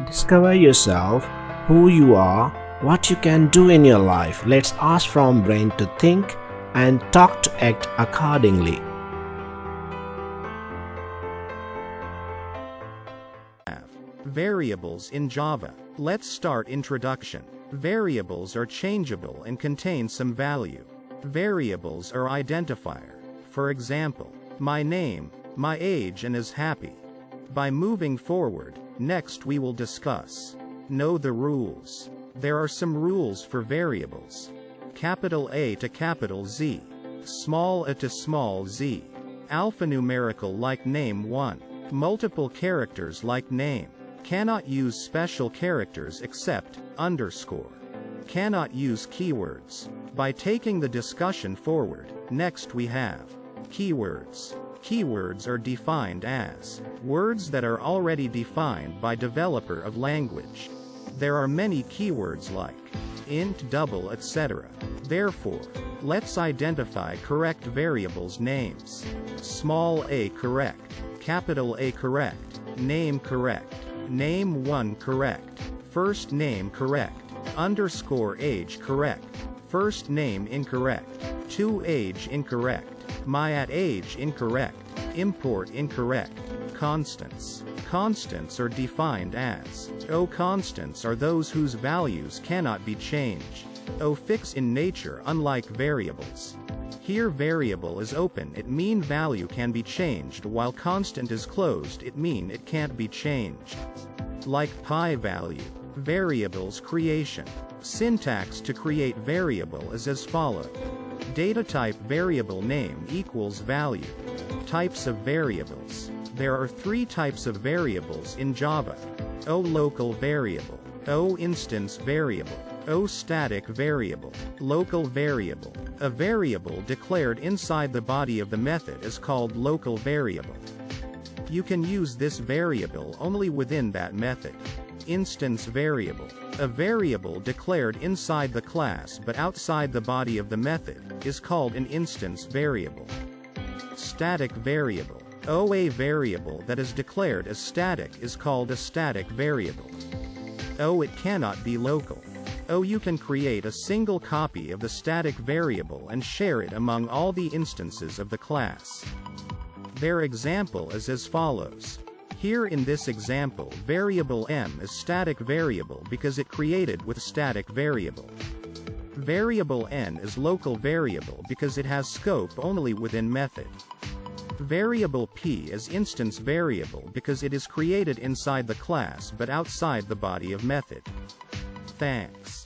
Discover yourself, who you are, what you can do in your life. Let's ask from brain to think and talk to act accordingly. Variables in Java. Let's start introduction. Variables are changeable and contain some value. Variables are identifier. For example, my name, my age, and is happy. By moving forward, next we will discuss. Know the rules. There are some rules for variables. Capital A to capital Z. Small a to small z. Alphanumerical like name 1. Multiple characters like name. Cannot use special characters except underscore. Cannot use keywords. By taking the discussion forward, next we have keywords. Keywords are defined as words that are already defined by developer of language. There are many keywords like int, double, etc. Therefore, let's identify correct variables names. Small a correct, capital A correct, name correct, name 1 correct, first name correct, underscore age correct, first name incorrect, to age incorrect, my at age incorrect, import incorrect. Constants. Constants are defined as constants are those whose values cannot be changed. Fixed in nature unlike variables. Here variable is open, it mean value can be changed, while constant is closed, it mean it can't be changed. Like pi value. Variables creation. Syntax to create variable is as follows. Data type variable name equals value. Types of variables. There are 3 types of variables in Java. Local variable, instance variable, static variable, local variable. A variable declared inside the body of the method is called local variable. You can use this variable only within that method. Instance variable. A variable declared inside the class but outside the body of the method is called an instance variable. Static variable. A variable that is declared as static is called a static variable. It cannot be local. You can create a single copy of the static variable and share it among all the instances of the class. Their example is as follows. Here in this example, variable m is static variable because it created with static variable. Variable n is local variable because it has scope only within method. Variable p is instance variable because it is created inside the class but outside the body of method. Thanks.